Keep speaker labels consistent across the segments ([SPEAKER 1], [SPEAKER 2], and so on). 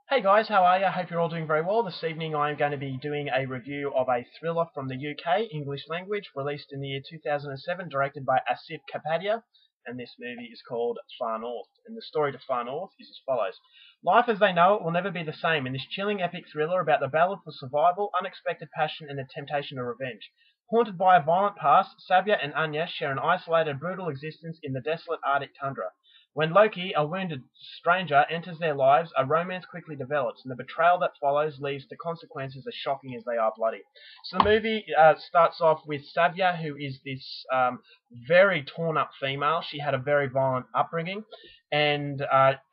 [SPEAKER 1] Hey guys, how are you? I hope you're all doing very well. This evening I'm going to be doing a review of a thriller from the UK, English language, released in the year 2007, directed by Asif Kapadia, and this movie is called Far North. And the story to Far North is as follows. Life as they know it will never be the same in this chilling epic thriller about the battle for survival, unexpected passion, and the temptation of revenge. Haunted by a violent past, Savia and Anya share an isolated, brutal existence in the desolate Arctic tundra. When Loki, a wounded stranger, enters their lives, a romance quickly develops, and the betrayal that follows leaves the consequences as shocking as they are bloody. So the movie starts off with Savia, who is this very torn-up female. She had a very violent upbringing, and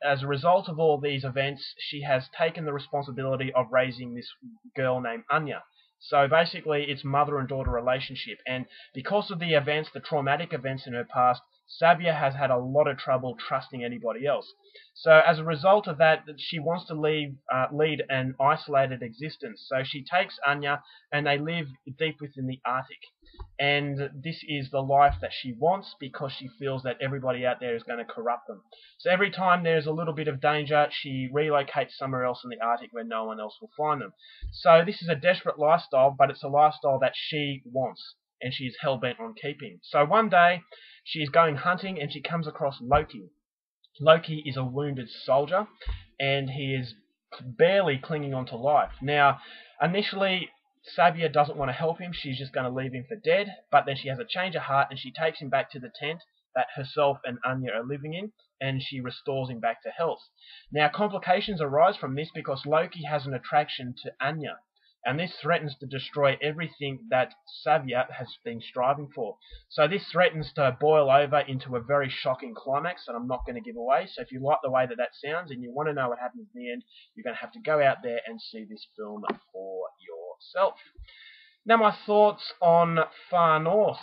[SPEAKER 1] as a result of all these events, she has taken the responsibility of raising this girl named Anya. So basically, it's mother and daughter relationship, and because of the events, the traumatic events in her past, Sabia has had a lot of trouble trusting anybody else. So as a result of that, she wants to lead an isolated existence. So she takes Anya, and they live deep within the Arctic. And this is the life that she wants because she feels that everybody out there is going to corrupt them. So every time there's a little bit of danger, she relocates somewhere else in the Arctic where no one else will find them. So this is a desperate lifestyle, but it's a lifestyle that she wants and she's hell-bent on keeping. So one day, she's going hunting and she comes across Loki. Loki is a wounded soldier and he is barely clinging on to life. Now, initially, Sabia doesn't want to help him. She's just going to leave him for dead. But then she has a change of heart and she takes him back to the tent that herself and Anya are living in, and she restores him back to health. Now, complications arise from this because Loki has an attraction to Anya, and this threatens to destroy everything that Savia has been striving for. So this threatens to boil over into a very shocking climax that I'm not going to give away. So if you like the way that sounds and you want to know what happens in the end, you're going to have to go out there and see this film for yourself. Now, my thoughts on Far North.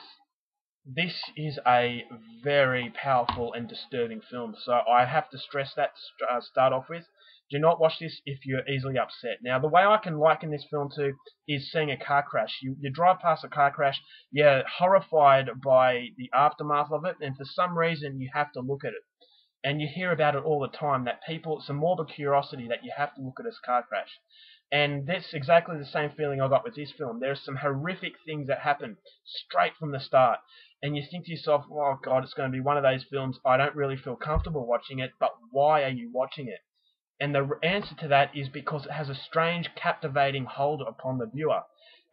[SPEAKER 1] This is a very powerful and disturbing film, so I have to stress that to start off with. Do not watch this if you're easily upset. Now, the way I can liken this film to is seeing a car crash. You drive past a car crash, you're horrified by the aftermath of it, and for some reason you have to look at it. And you hear about it all the time, that people, it's a morbid curiosity that you have to look at this car crash. And that's exactly the same feeling I got with this film. There are some horrific things that happen straight from the start. And you think to yourself, oh God, it's going to be one of those films, I don't really feel comfortable watching it, but why are you watching it? And the answer to that is because it has a strange, captivating hold upon the viewer.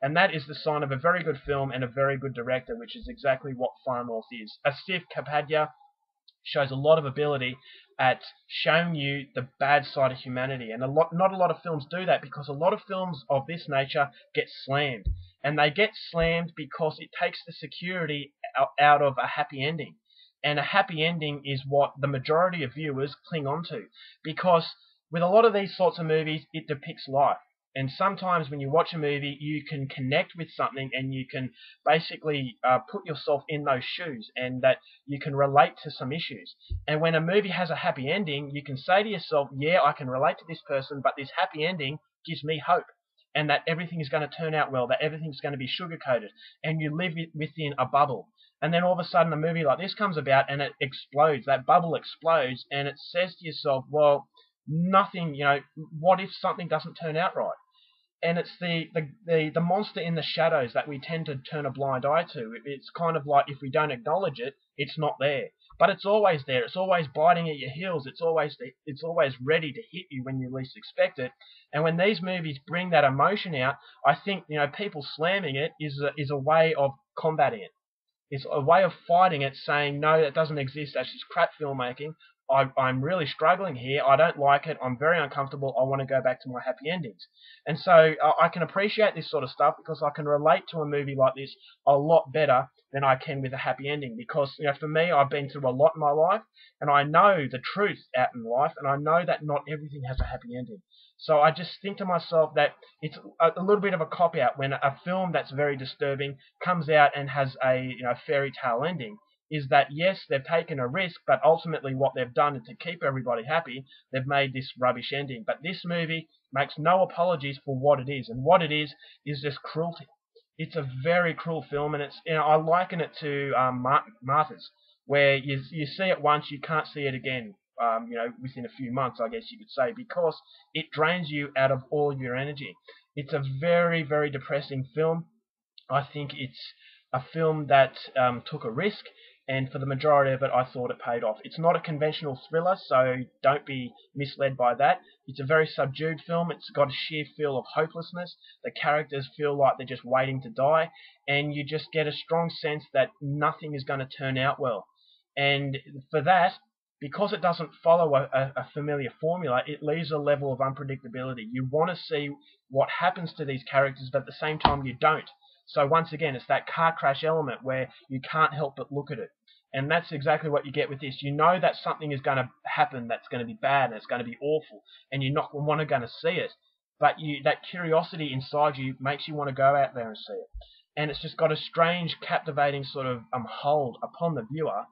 [SPEAKER 1] And that is the sign of a very good film and a very good director, which is exactly what Far North is. Asif Kapadia shows a lot of ability at showing you the bad side of humanity. And not a lot of films do that because a lot of films of this nature get slammed. And they get slammed because it takes the security out of a happy ending. And a happy ending is what the majority of viewers cling on to. Because with a lot of these sorts of movies, it depicts life. And sometimes when you watch a movie, you can connect with something and you can basically put yourself in those shoes and that you can relate to some issues. And when a movie has a happy ending, you can say to yourself, yeah, I can relate to this person, but this happy ending gives me hope. And that everything is going to turn out well, that everything's going to be sugar-coated, and you live within a bubble. And then all of a sudden a movie like this comes about and it explodes, that bubble explodes, and it says to yourself, well, nothing, what if something doesn't turn out right? And it's the monster in the shadows that we tend to turn a blind eye to. It's kind of like if we don't acknowledge it, it's not there. But it's always there. It's always biting at your heels. It's always ready to hit you when you least expect it. And when these movies bring that emotion out, I think people slamming it is a way of combating it. It's a way of fighting it, saying, no, that doesn't exist. That's just crap filmmaking. I'm really struggling here. I don't like it. I'm very uncomfortable. I want to go back to my happy endings. And so I can appreciate this sort of stuff because I can relate to a movie like this a lot better than I can with a happy ending. Because for me, I've been through a lot in my life, and I know the truth out in life, and I know that not everything has a happy ending. So I just think to myself that it's a little bit of a cop-out when a film that's very disturbing comes out and has a fairy tale ending. Is that, yes, they've taken a risk, but ultimately what they've done to keep everybody happy, they've made this rubbish ending. But this movie makes no apologies for what it is, and what it is just cruelty. It's a very cruel film, and it's I liken it to Martyrs, where you see it once, you can't see it again. within a few months, I guess you could say, because it drains you out of all of your energy. It's a very, very depressing film. I think it's a film that took a risk, and for the majority of it, I thought it paid off. It's not a conventional thriller, so don't be misled by that. It's a very subdued film. It's got a sheer feel of hopelessness. The characters feel like they're just waiting to die, and you just get a strong sense that nothing is going to turn out well. And for that, because it doesn't follow a familiar formula, it leaves a level of unpredictability. You want to see what happens to these characters, but at the same time you don't. So once again, it's that car crash element where you can't help but look at it. And that's exactly what you get with this. You know that something is going to happen that's going to be bad and it's going to be awful, and you're not going to see it. But that curiosity inside you makes you want to go out there and see it. And it's just got a strange, captivating sort of hold upon the viewer.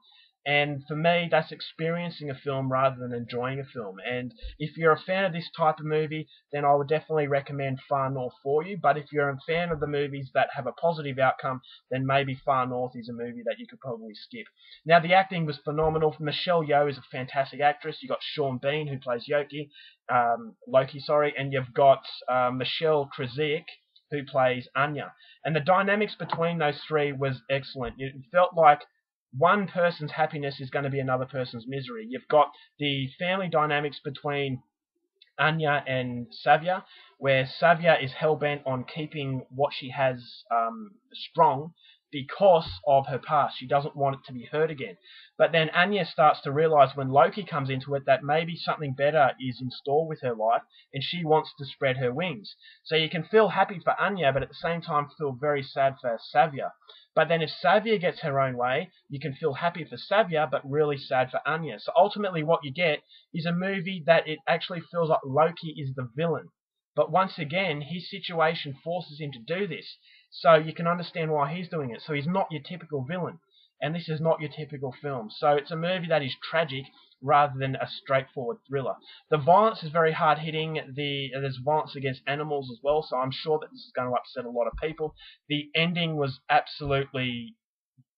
[SPEAKER 1] And for me, that's experiencing a film rather than enjoying a film. And if you're a fan of this type of movie, then I would definitely recommend Far North for you. But if you're a fan of the movies that have a positive outcome, then maybe Far North is a movie that you could probably skip. Now, the acting was phenomenal. Michelle Yeoh is a fantastic actress. You've got Sean Bean, who plays Loki, and you've got Michelle Krasinski, who plays Anya. And the dynamics between those three was excellent. It felt like one person's happiness is going to be another person's misery. You've got the family dynamics between Anya and Savia, where Savia is hell-bent on keeping what she has strong because of her past. She doesn't want it to be hurt again. But then Anya starts to realize when Loki comes into it that maybe something better is in store with her life, and she wants to spread her wings. So you can feel happy for Anya, but at the same time feel very sad for Savia. But then if Savia gets her own way, you can feel happy for Savia, but really sad for Anya. So ultimately what you get is a movie that it actually feels like Loki is the villain. But once again, his situation forces him to do this. So you can understand why he's doing it. So he's not your typical villain. And this is not your typical film. So it's a movie that is tragic rather than a straightforward thriller. The violence is very hard-hitting. There's violence against animals as well, so I'm sure that this is going to upset a lot of people. The ending was absolutely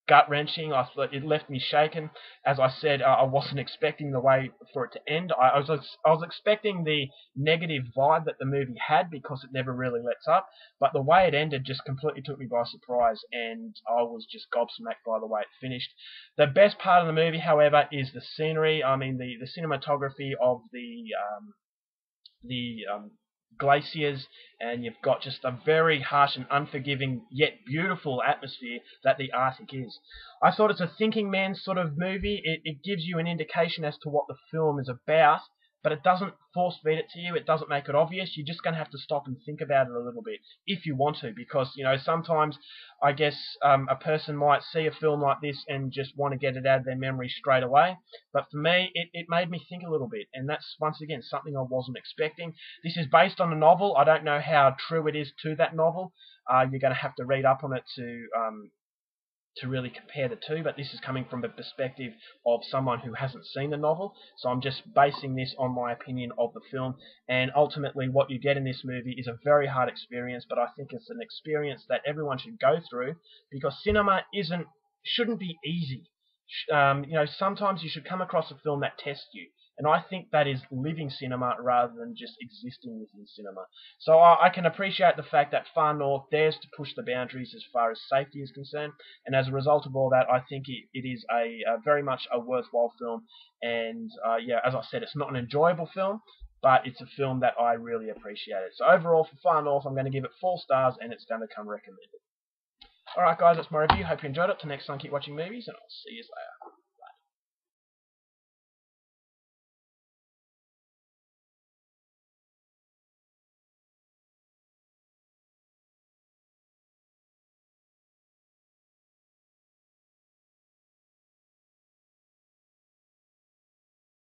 [SPEAKER 1] gut-wrenching. I thought it left me shaken. As I said, I wasn't expecting the way for it to end. I was expecting the negative vibe that the movie had because it never really lets up. But the way it ended just completely took me by surprise, and I was just gobsmacked by the way it finished. The best part of the movie, however, is the scenery. I mean, the cinematography of the glaciers, and you've got just a very harsh and unforgiving yet beautiful atmosphere that the Arctic is. I thought it's a thinking man's sort of movie. It gives you an indication as to what the film is about, but it doesn't force feed it to you. It doesn't make it obvious. You're just going to have to stop and think about it a little bit if you want to, because sometimes I guess a person might see a film like this and just want to get it out of their memory straight away. But for me, it made me think a little bit, and that's once again something I wasn't expecting. This is based on a novel. I don't know how true it is to that novel. You're going to have to read up on it to really compare the two, but this is coming from the perspective of someone who hasn't seen the novel, so I'm just basing this on my opinion of the film. And ultimately what you get in this movie is a very hard experience, but I think it's an experience that everyone should go through, because cinema shouldn't be easy. Sometimes you should come across a film that tests you, and I think that is living cinema rather than just existing within cinema. So I can appreciate the fact that Far North dares to push the boundaries as far as safety is concerned, and as a result of all that, I think it is a very much a worthwhile film. And as I said, it's not an enjoyable film, but it's a film that I really appreciated. So overall, for Far North, I'm going to give it 4 stars, and it's going to come recommended. Alright guys, that's my review. Hope you enjoyed it. Till next time, keep watching movies, and I'll see you later.